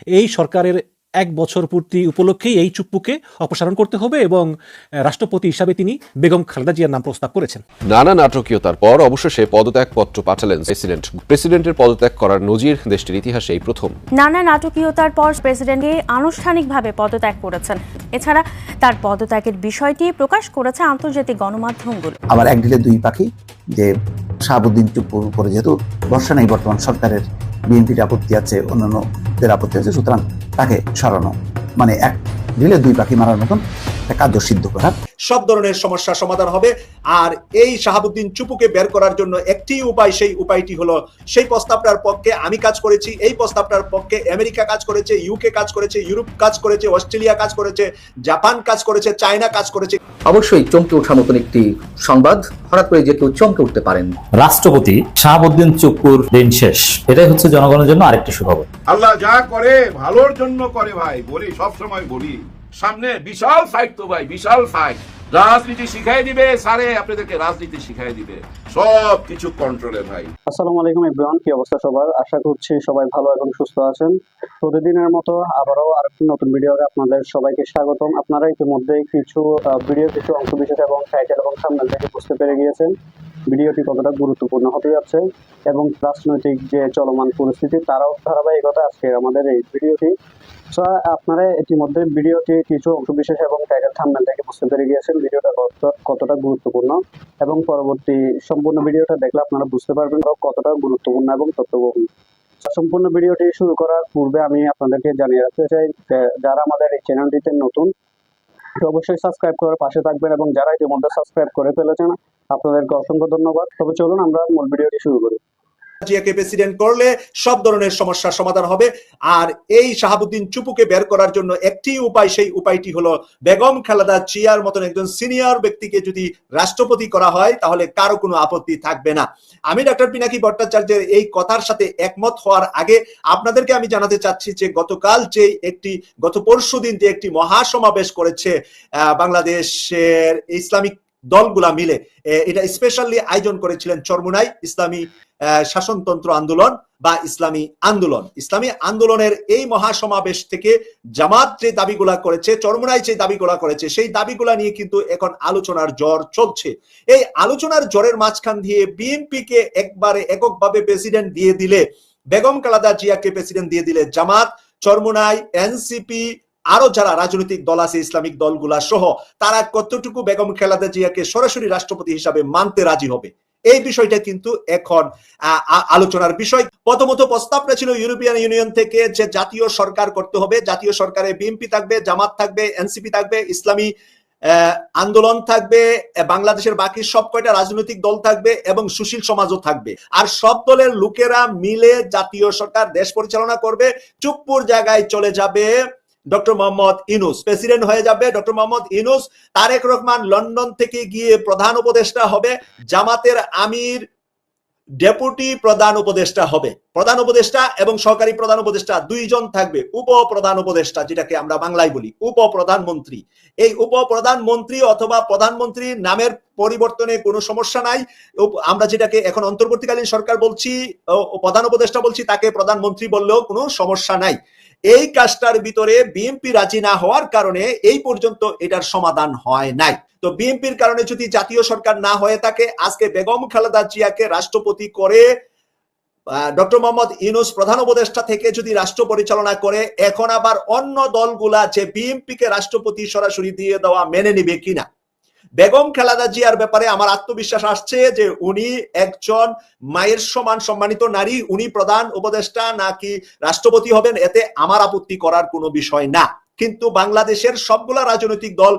এই সরকারের 1 বছর পূর্তি উপলক্ষেই এই চুপ্পুকে অপসারণ করতে হবে এবং রাষ্ট্রপতি হিসাবে তিনি বেগম খালেদা জিয়ার নাম প্রস্তাব করেছেন। নানা নাটকীয়তার পর অবশেষে পদত্যাগপত্র পাঠালেন প্রেসিডেন্টের পদত্যাগ করার নজির দেশটির ইতিহাসে এই প্রথম। নানা নাটকীয়তার পর প্রেসিডেন্টকে আনুষ্ঠানিকভাবে পদত্যাগ করেছেন। এছাড়া তার পদত্যাগের বিষয়টি প্রকাশ করেছে আন্তর্জাতিক গণমাধ্যমগুলো। আবার এক ঢিলে দুই পাখি, যে শাহাবুদ্দিন চুপ্পুর উপরে যেহেতু ভরসা নেই বর্তমান সরকারের, বিএনপির আপত্তি আছে, অন্যান্যদের আপত্তি আছে, সুতরাং তাকে সরানো মানে এক ঢিলে দুই পাখি মারার মতন কার্য সিদ্ধ করা। সব ধরনের সমস্যা সমাধান হবে। আর এই শাহাবুদ্দিন চুপ্পুকে বের করার জন্য একটি উপায়, সেই উপায়টি হলো সেই প্রস্তাবটার পক্ষে আমি কাজ করেছি, এই প্রস্তাবটার পক্ষে আমেরিকা কাজ করেছে, ইউকে কাজ করেছে, ইউরোপ কাজ করেছে, অস্ট্রেলিয়া কাজ করেছে, জাপান কাজ করেছে, চায়না কাজ করেছে। অবশ্যই চমকে ওঠার মতন একটি সংবাদ, হঠাৎ করে যে কেউ চমকে উঠতে পারেন। রাষ্ট্রপতি শাহাবুদ্দিন চুপ্পুর দিন শেষ, এটাই হচ্ছে জনগণের জন্য আরেকটি সুখবর। আল্লাহ যা করে ভালোর জন্য করে ভাই, বলি সব সময় বলি। সামনে বিশাল ফাইট তো ভাই, বিশাল ফাইট। রাজনীতি শিখাই দিবে স্যারে, আপনাদেরকে রাজনীতি শিখাই দিবে, সব কিছু কন্ট্রোলে ভাই। আসসালামু আলাইকুম এভরিওয়ান, কি অবস্থা সবার? আশা করছি সবাই ভালো এবং সুস্থ আছেন। প্রতিদিনের মতো আবারও আরেকটি নতুন ভিডিওতে আপনাদের সবাইকে স্বাগতম। আপনারা ইতিমধ্যে কিছু অংশ বিশেষ এবং টাইটেল এবং থাম্বনেল থেকে বুঝতে পেরে গিয়েছেন ভিডিওটি কতটা গুরুত্বপূর্ণ হতে যাচ্ছে এবং রাজনৈতিক যে চলমান পরিস্থিতি তারও ধারাবাহিকতা আজকে আমাদের এই ভিডিওটি। আপনারা ইতিমধ্যে ভিডিওটি কিছু অংশ বিশেষ এবং টাইটেল থাম্বনেল থেকে বুঝতে পেরে গিয়েছেন ভিডিওটা কতটা গুরুত্বপূর্ণ, এবং পরবর্তী সম্পূর্ণ ভিডিওটা দেখলে আপনারা বুঝতে পারবেন কতটা গুরুত্বপূর্ণ এবং তথ্যবহুল। সম্পূর্ণ ভিডিওটি শুরু করার পূর্বে আমি আপনাদেরকে জানিয়ে রাখতে চাই, যারা আমাদের এই চ্যানেলটিতে নতুন অবশ্যই সাবস্ক্রাইব করে পাশে থাকবেন, এবং যারা ইতিমধ্যে সাবস্ক্রাইব করে ফেলেছেন আপনাদেরকে অসংখ্য ধন্যবাদ। তবে চলুন আমরা মূল ভিডিওটি শুরু করি। জিয়াকে প্রেসিডেন্ট করলে সব ধরনের সমস্যার সমাধান হবে। আর এই শাহাবুদ্দিন চুপ্পুকে বের করার জন্য একটি উপায়, সেই উপায়টি হলো বেগম খালেদা জিয়ার মতন একজন সিনিয়র ব্যক্তিকে যদি রাষ্ট্রপতি করা হয় তাহলে কারো কোনো আপত্তি থাকবে না। আমি ডক্টর পিনাকি ভট্টাচার্যের এই কথার সাথে একমত হওয়ার আগে আপনাদেরকে আমি জানাতে চাচ্ছি যে গত পরশুদিন যে একটি মহাসমাবেশ করেছে বাংলাদেশের ইসলামিক দলগুলা মিলে, এটা স্পেশালি আয়োজন করেছিলেন চরমুনাই ইসলামী শাসনতন্ত্র আন্দোলন বা ইসলামী আন্দোলনের এই মহাসমাবেশ থেকে জামাত যে দাবিগুলা করেছে, চরমুনাই যে দাবিগুলা করেছে, সেই দাবিগুলা নিয়ে কিন্তু এখন আলোচনার জ্বর চলছে। এই আলোচনার জ্বরের মাঝখান দিয়ে বিএনপিকে একবারে এককভাবে প্রেসিডেন্ট দিয়ে দিলে, বেগম খালেদা জিয়াকে প্রেসিডেন্ট দিয়ে দিলে জামাত, চরমুনাই, এনসিপি, আরো যারা রাজনৈতিক দল আছে ইসলামিক দলগুলা সহ, তারা কতটুকু বেগম খালেদা জিয়াকে সরাসরি রাষ্ট্রপতি হিসাবে মানতে রাজি হবে, এই বিষয়টা কিন্তু এখন আলোচনার বিষয়। প্রথমত প্রস্তাবটা ছিল ইউরোপিয়ান ইউনিয়ন থেকে যে জাতীয় সরকার করতে হবে, জাতীয় সরকারে বিএনপি থাকবে, জামাত থাকবে, এনসিপি থাকবে, ইসলামী আন্দোলন থাকবে, বাংলাদেশের বাকি সব কয়টা রাজনৈতিক দল থাকবে এবং সুশীল সমাজও থাকবে। আর সব দলের লোকেরা মিলে জাতীয় সরকার দেশ পরিচালনা করবে। চুপ্পুর জায়গায় চলে যাবে ডক্টর মোহাম্মদ ইউনূস, প্রেসিডেন্ট হয়ে যাবে ডক্টর মোহাম্মদ ইউনূস। তারেক রহমান লন্ডন থেকে গিয়ে প্রধান উপদেষ্টা হবে, জামাতের আমির ডেপুটি প্রধান উপদেষ্টা হবে। প্রধান উপদেষ্টা এবং সহকারী প্রধান উপদেষ্টা দুইজন থাকবে। উপপ্রধান উপদেষ্টা, যেটাকে আমরা বাংলায় বলি উপপ্রধানমন্ত্রী, এই উপপ্রধানমন্ত্রী অথবা প্রধানমন্ত্রী নামের পরিবর্তনে কোনো সমস্যা নাই। আমরা যেটাকে এখন অন্তর্বর্তীকালীন সরকার বলছি, প্রধান উপদেষ্টা বলছি, তাকে প্রধানমন্ত্রী বললেও কোনো সমস্যা নাই। এই কাজটার ভিতরে বিএনপি রাজি না হওয়ার কারণে এই পর্যন্ত এটার সমাধান হয় নাই। তো বিএনপির কারণে যদি জাতীয় সরকার না হয়ে থাকে, আজকে বেগম খালেদা জিয়াকে রাষ্ট্রপতি করে ডক্টর মোহাম্মদ ইউনূস প্রধান উপদেষ্টা থেকে যদি রাষ্ট্র পরিচালনা করে, এখন আবার অন্য দলগুলা যে বিএনপিকে রাষ্ট্রপতি সরাসরি দিয়ে দেওয়া মেনে নিবে কিনা। বেগম খালেদা জিয়ার ব্যাপারে আমার আত্মবিশ্বাস আসছে যে উনি একজন মায়ের সমান সম্মানিত নারী, উনি প্রধান উপদেষ্টা নাকি রাষ্ট্রপতি হবেন এতে আমার আপত্তি করার কোনো বিষয় না। কিন্তু বাংলাদেশের সবগুলা রাজনৈতিক দল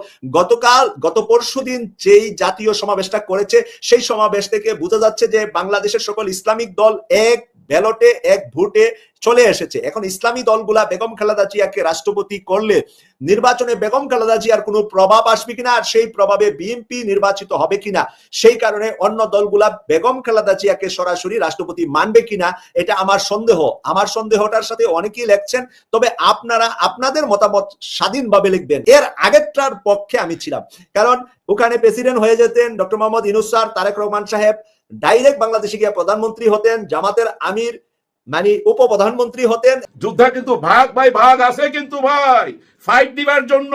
গত পরশুদিন যেই জাতীয় সমাবেশটা করেছে, সেই সমাবেশ থেকে বোঝা যাচ্ছে যে বাংলাদেশের সকল ইসলামিক দল এক ব্যালটে এক ভোটে চলে এসেছে। এখন ইসলামী দলগুলা বেগম খালেদা জিয়াকে রাষ্ট্রপতি করলে নির্বাচনে বেগম খালেদা জিয়ার কোনো প্রভাব আসবে কিনা, আর সেই প্রভাবে বিএনপি নির্বাচিত হবে কিনা, সেই কারণে অন্য দলগুলা বেগম খালেদা জিয়াকে সরাসরি রাষ্ট্রপতি মানবে কিনা, এটা আমার সন্দেহ। আমার সন্দেহটার সাথে অনেকেই লেখছেন, তবে আপনারা আপনাদের মতামত স্বাধীনভাবে লিখবেন। এর আগেরটার পক্ষে আমি ছিলাম, কারণ ওখানে প্রেসিডেন্ট হয়ে যেতেন ডক্টর মোহাম্মদ ইউনূস স্যার, তারেক রহমান সাহেব ডাইরেক্ট বাংলাদেশে গিয়ে প্রধানমন্ত্রী হতেন, জামাতের আমির মানে উপপ্রধানমন্ত্রী হতেন। যুদ্ধে কিন্তু ভাগ ভাই ভাগ আছে, কিন্তু ভাই ফাইট দিবার জন্য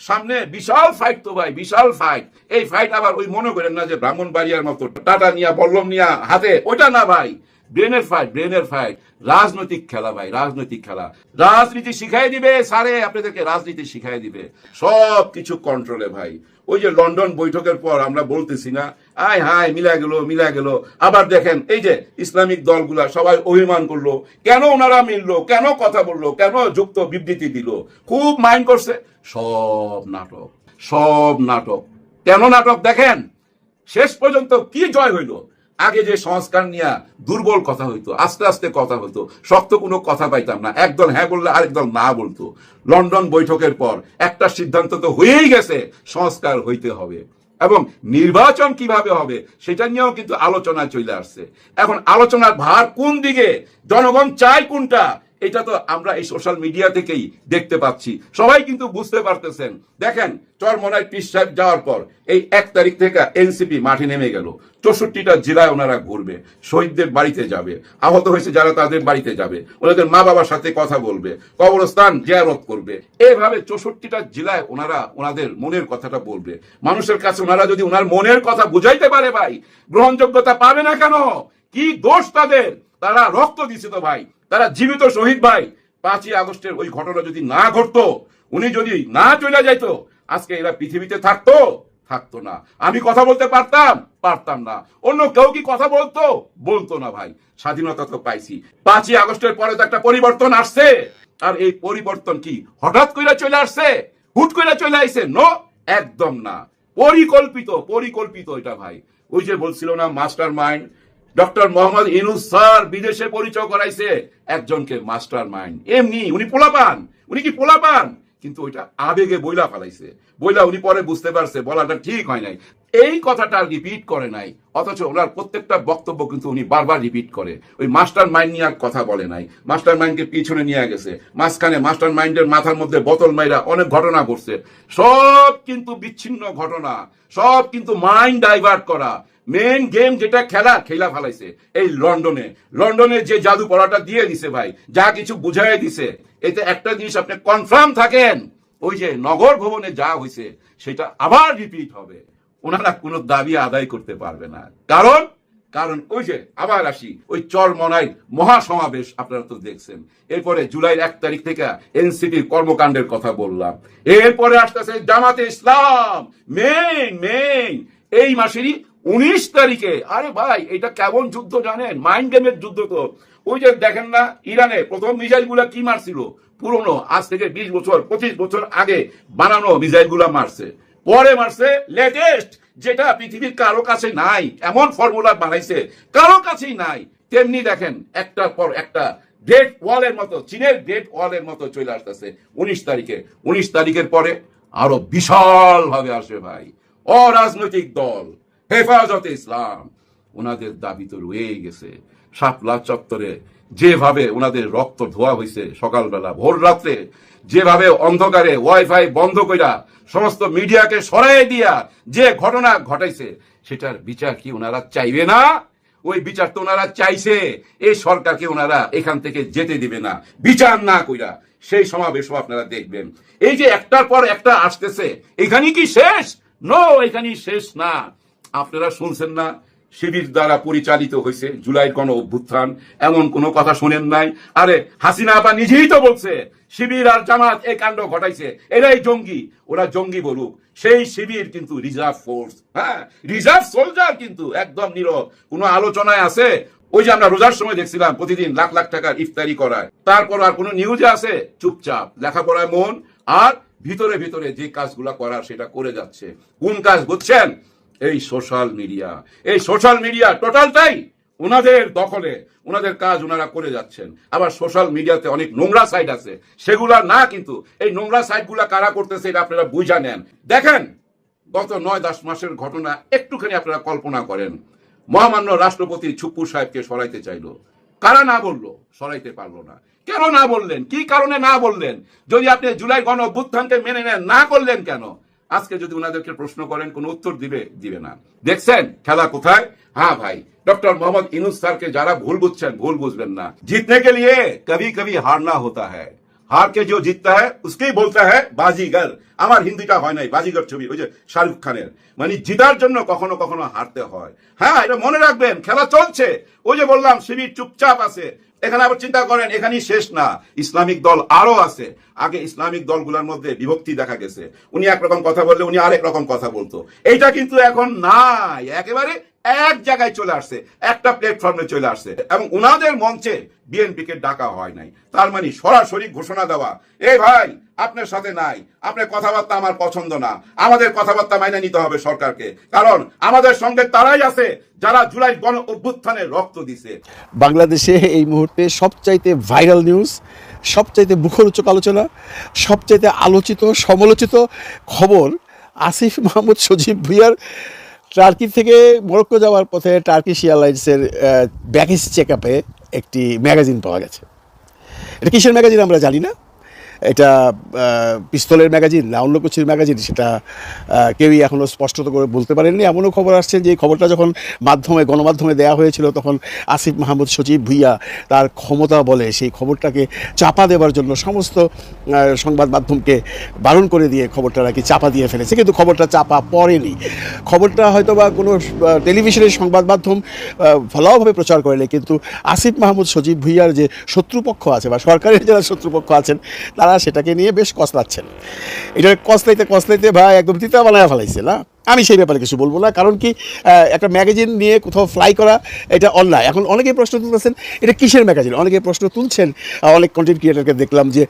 সামনে বিশাল ফাইট তো ভাই, বিশাল ফাইট। এই ফাইট আবার ওই মনে করেন না যে ব্রাহ্মণবাড়িয়ার মতো টাটা নিয়া বল্লম নিয়া হাতে, ওইটা না ভাই, ব্রেনের ফাইট, ব্রেনের ফাইট, রাজনৈতিক খেলা ভাই, রাজনৈতিক খেলা। রাজনীতি শিখাই দিবে স্যারে, আপনাদেরকে রাজনীতি শিখাই দিবে, সব কিছু কন্ট্রোলে ভাই। ওই যে লন্ডন বৈঠকের পর আমরা বলতেছি না, আয় হায় মিলা গেল, মিলা গেল। আবার দেখেন এই যে ইসলামিক দলগুলা সবাই অভিমান করলো, কেন ওনারা মিললো, কেন কথা বললো, কেন যুক্ত বিবৃতি দিল, খুব মাইন্ড করছে। সব নাটক, সব নাটক। কেন নাটক দেখেন, শেষ পর্যন্ত কি জয় হইল? আগে যে সংস্কার নিয়ে দুর্বল কথা হইতো, আস্তে আস্তে কথা হইতো, শক্ত কোনো কথা পাইতাম না, একদল হ্যাঁ বললে আরেকদল না বলতো। লন্ডন বৈঠকের পর একটা সিদ্ধান্ত তো হয়েই গেছে, সংস্কার হইতে হবে এবং নির্বাচন কিভাবে হবে সেটা নিয়েও কিন্তু আলোচনা চলে আসছে। এখন আলোচনার ভার কোন দিকে, জনগণ চায় কোনটা, এটা তো আমরা এই সোশ্যাল মিডিয়া থেকেই দেখতে পাচ্ছি, সবাই কিন্তু বুঝতে পারতেছেন। দেখেন চরমনায় পীর সাহেব যাওয়ার পর এই 1 তারিখ থেকে এনসিপি মাঠে নেমে গেল, 64টা জেলায় ওনারা ঘুরবে, শহীদদের বাড়িতে যাবে, আহত হয়েছে যারা তাদের বাড়িতে যাবে, ওনাদের মা বাবার সাথে কথা বলবে, কবরস্থান জিয়ারত করবে। এইভাবে 64টা জেলায় ওনারা ওনাদের মনের কথাটা বলবে। মানুষের কাছে ওনারা যদি ওনার মনের কথা বুঝাইতে পারে ভাই, গ্রহণযোগ্যতা পাবে না কেন? কি দোষ তাদের? তারা রক্ত দিছে তো ভাই, তারা জীবিত শহীদ ভাই। 5ই আগস্টের ওই ঘটনা যদি না ঘটতো, উনি যদি না চলে যাইতো, আজকে এরা পৃথিবীতে থাকতো? থাকতো না। আমি কথা বলতে পারতাম? পারতাম না। অন্য কেউ কি কথা বলতো? বলতো না ভাই। স্বাধীনতা তো পাইছি। 5ই আগস্টের পরে তো একটা পরিবর্তন আসছে, আর এই পরিবর্তন কি হঠাৎ কইরা চলে আসছে, হুট কইরা চলে আইছে? নো, একদম না, পরিকল্পিত, পরিকল্পিত এটা ভাই। ওই যে বলছিল না master mind, doctor Mohammad Yunus sir বিদেশে পরিচয় করাইছে একজনকে মাস্টার মাইন্ড। এমনি উনি পোলাপান, উনি কি পোলাপান? কিন্তু ওইটা আবেগে বইলা ফেলাইছে, বইলা উনি পরে বুঝতে পারছে বলাটা ঠিক হয় নাই, এই কথাটা রিপিট করে নাই। অথচ ওনার প্রত্যেকটা বক্তব্য কিন্তু উনি বারবার রিপিট করে। ওই মাস্টার মাইন্ড নিয়ে কথা বলে নাই, মাস্টার মাইন্ডকে পিছনে নিয়ে গেছে, মাঝখানে মাস্টার মাইন্ডের মাথার মধ্যে বোতল মাইরা অনেক ঘটনা ঘটছে, সব কিন্তু বিচ্ছিন্ন ঘটনা, সব কিন্তু মাইন্ড ডাইভার্ট করা। মেন গেম যেটা খেলা ফেলাইছে এই লন্ডনে, লন্ডনে যে জাদু পড়াটা দিয়ে দিছে ভাই, যা কিছু বুঝাই দিছে, এতে একটা জিনিস আপনি কনফার্ম থাকেন, ওই যে নগর ভবনে যা হয়েছে সেটা আবার রিপিট হবে। ওনারা কোনো দাবি আদায় করতে পারবে না, কারণ ওই যে আবার আসি ওই চরমনাই মহাসমাবেশ আপনারা তো দেখছেন। এরপরে জুলাইয়ের 1 তারিখ থেকে এনসিপির কর্মকাণ্ডের কথা বললাম, এরপরে আসতেছে জামাতে ইসলাম, মেইন এই মাসেরই 19 তারিখে। আরে ভাই এটা কেমন যুদ্ধ জানেন? মাইন্ড গেমের যুদ্ধ তো। ওই যে দেখেন না ইরানে প্রথম মিসাইল গুলা কি মারছিল, পুরনো, আজ থেকে 20 বছর 25 বছর আগে বানানো মিসাইল গুলা মারছে, পরে মারছে লেটেস্ট, যেটা পৃথিবীর কারো কাছে নাই, এমন ফর্মুলা বানাইছে কারো কাছেই নাই। তেমনি দেখেন একটার পর একটা গ্রেট ওয়ালের মতো, চীনের গ্রেট ওয়ালের মতো চলে আসতেছে 19 তারিখে। 19 তারিখের পরে আরো বিশাল ভাবে আসবে ভাই অরাজনৈতিক দল হেফাজতে ইসলাম। ওনাদের দাবি তো রয়েই গেছে। শাপলা চত্বরে যেভাবে ওনাদের রক্ত ধোয়া হয়েছে সকালবেলা ভোর রাত্রে, যেভাবে অন্ধকারে ওয়াইফাই বন্ধ কইরা সমস্ত মিডিয়াকে সরাই দিয়া যে ঘটনা ঘটাইছে, সেটার বিচার কি ওনারা চাইবে না? ওই বিচার তো ওনারা চাইছে, এই সরকারকে ওনারা এখান থেকে যেতে দিবে না বিচার না কইরা। সেই সমাবেশও আপনারা দেখবেন। এই যে একটার পর একটা আসতেছে, এখানে কি শেষ? নো, এখানেই শেষ না। আপনারা শুনছেন না শিবির দ্বারা পরিচালিত হয়েছে জুলাই গণ অভ্যুত্থান, এমন কোনো কথা শুনেন নাই? আরে হাসিনা আপা নিজেই তো বলছে শিবির আর জামাত এই কাণ্ড ঘটাইছে, এরাই জঙ্গি। ওরা জঙ্গি বলুক, সেই শিবির কিন্তু রিজার্ভ ফোর্স, হ্যাঁ রিজার্ভ সোলজার, কিন্তু একদম নীরব। কোনো আলোচনায় আছে? ওই যে আমরা রোজার সময় দেখছিলাম প্রতিদিন লাখ লাখ টাকার ইফতারি করায়, তারপর আর কোনো নিউজে আছে? চুপচাপ, লেখাপড়ায় মন, আর ভিতরে ভিতরে যে কাজগুলা করার সেটা করে যাচ্ছে। কোন কাজ বুঝছেন? এই সোশ্যাল মিডিয়া, এই সোশ্যাল মিডিয়া টোটালটাই ওনাদের দখলে, ওনাদের কাজ ওনারা করে যাচ্ছেন। আবার সোশ্যাল মিডিয়াতে অনেক নোংরা সাইট আছে, সেগুলা না, কিন্তু এই নোংরা সাইটগুলা কারা করতেছে এটা আপনারা বুঝা নেন। দেখেন গত 9-10 মাসের ঘটনা একটুখানি আপনারা কল্পনা করেন। মহামান্য রাষ্ট্রপতি ছুপ্পু সাহেবকে সরাইতে চাইলো, কারা না বললো? সরাইতে পারলো না। কেন না বললেন? কি কারণে না বললেন? যদি আপনি জুলাই গণ অভ্যুত্থানকে মেনে নেন, না করলেন কেন? আজকে যদি ওনাদেরকে প্রশ্ন করেন কোনো উত্তর দিবে না। দেখছেন খেলা কোথায়? হ্যাঁ ভাই, डॉक्टर मोहम्मद इनूस सर के जरा भूल बुझबेन ना। जीतने के लिए कभी कभी हारना होता है, हार के जो जीतता है उसके ही बोलता है बाजीगर। আমার হিন্দিটা হয় নাই, বাজিগর ছবি ওই যে শাহরুখ খানের, মানে জিতার জন্য কখনো কখনো হারতে হয়। হ্যাঁ, এটা মনে রাখবেন, খেলা চলছে। ওই যে বললাম শিবির চুপচাপ আছে, এখানে আবার চিন্তা করেন এখানেই শেষ না, ইসলামিক দল আরো আছে। আগে ইসলামিক দলগুলোর মধ্যে বিভক্তি দেখা গেছে, উনি একরকম কথা বললে উনি আরেক রকম কথা বলতো। এইটা কিন্তু এখন নাই, একেবারে এক জায়গায় চলে আসছে, একটা প্ল্যাটফর্মে চলে আসছে, এবং উনাদের মঞ্চে বিএনপিকে ডাকা হয় নাই। তার মানে সরাসরি ঘোষণা দেওয়া, এই ভাই আপনার সাথে নাই, আপনার কথাবার্তা আমার পছন্দ না, আমাদের কথাবার্তা মাইনে নিতে হবে সরকারকে, কারণ আমাদের সঙ্গে তারাই আছে যারা জুলাই গণ অভ্যুত্থানে রক্ত দিছে। বাংলাদেশে এই মুহূর্তে সবচাইতে ভাইরাল নিউজ, সবচাইতে মুখরোচক আলোচনা, সবচাইতে আলোচিত সমালোচিত খবর, আসিফ মাহমুদ সজীব ভুঁইয়ার টার্কি থেকে মরক্কো যাওয়ার পথে টার্কিশ এয়ারলাইন্সের ব্যাগেজ চেক আপে একটি ম্যাগাজিন পাওয়া গেছে। এটা কিসের ম্যাগাজিন আমরা জানি না, এটা পিস্তলের ম্যাগাজিন না অন্য কিছুর ম্যাগাজিন, সেটা কেউই এখনও স্পষ্টত করে বলতে পারেননি। এমনও খবর আসছে যে এই খবরটা যখন গণমাধ্যমে দেওয়া হয়েছিল, তখন আসিফ মাহমুদ সজীব ভুঁইয়া তার ক্ষমতা বলে সেই খবরটাকে চাপা দেওয়ার জন্য সমস্ত সংবাদ মাধ্যমকে বারণ করে দিয়ে খবরটা নাকি চাপা দিয়ে ফেলেছে, কিন্তু খবরটা চাপা পড়েনি। খবরটা হয়তো বা কোনো টেলিভিশনের সংবাদ মাধ্যম ফলাওভাবে প্রচার করেনি, কিন্তু আসিফ মাহমুদ সজীব ভুঁইয়ার যে শত্রুপক্ষ আছে বা সরকারের যারা শত্রুপক্ষ আছেন তারা সেটাকে নিয়ে বেশ কসলাচ্ছেন। এটা কসলাইতে ভাই একদম তিতা বানায় ফেলাইছে না। আমি সেই ব্যাপারে কিছু বলবো না, কারণ কি একটা ম্যাগাজিন নিয়ে কোথাও ফ্লাই করা এটা অন্যায়। এখন অনেকেই প্রশ্ন তুলতেছেন এটা কিসের ম্যাগাজিন, অনেকে প্রশ্ন তুলছেন। অনেক কন্টেন্ট ক্রিয়েটারকে দেখলাম যে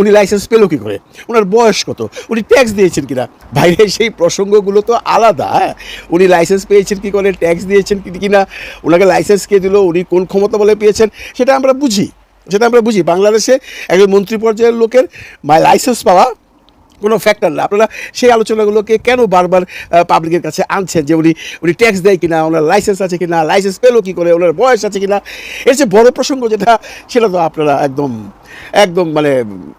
উনি লাইসেন্স পেলো কী করে, ওনার বয়স কত, উনি ট্যাক্স দিয়েছেন কিনা। বাইরে সেই প্রসঙ্গগুলো তো আলাদা। উনি লাইসেন্স পেয়েছেন কী করে, ট্যাক্স দিয়েছেন কিনা, ওনাকে লাইসেন্স কে দিল, উনি কোন ক্ষমতা বলে পেয়েছেন, সেটা আমরা বুঝি। বাংলাদেশে একজন মন্ত্রী পর্যায়ের লোকের লাইসেন্স পাওয়া কোনো ফ্যাক্টর না। আপনারা সেই আলোচনাগুলোকে কেন বারবার পাবলিকের কাছে আনছেন যে উনি ট্যাক্স দেয় কিনা, ওনার লাইসেন্স আছে কিনা, লাইসেন্স পেলো কী করে, ওনার বয়স আছে কিনা, এর যে বড় প্রসঙ্গ যেটা, সেটা তো আপনারা একদম মানে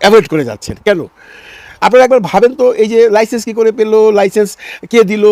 অ্যাভয়েড করে যাচ্ছেন কেন? আপনারা একবার ভাবেন তো, এই যে লাইসেন্স কী করে পেলো, লাইসেন্স কে দিল,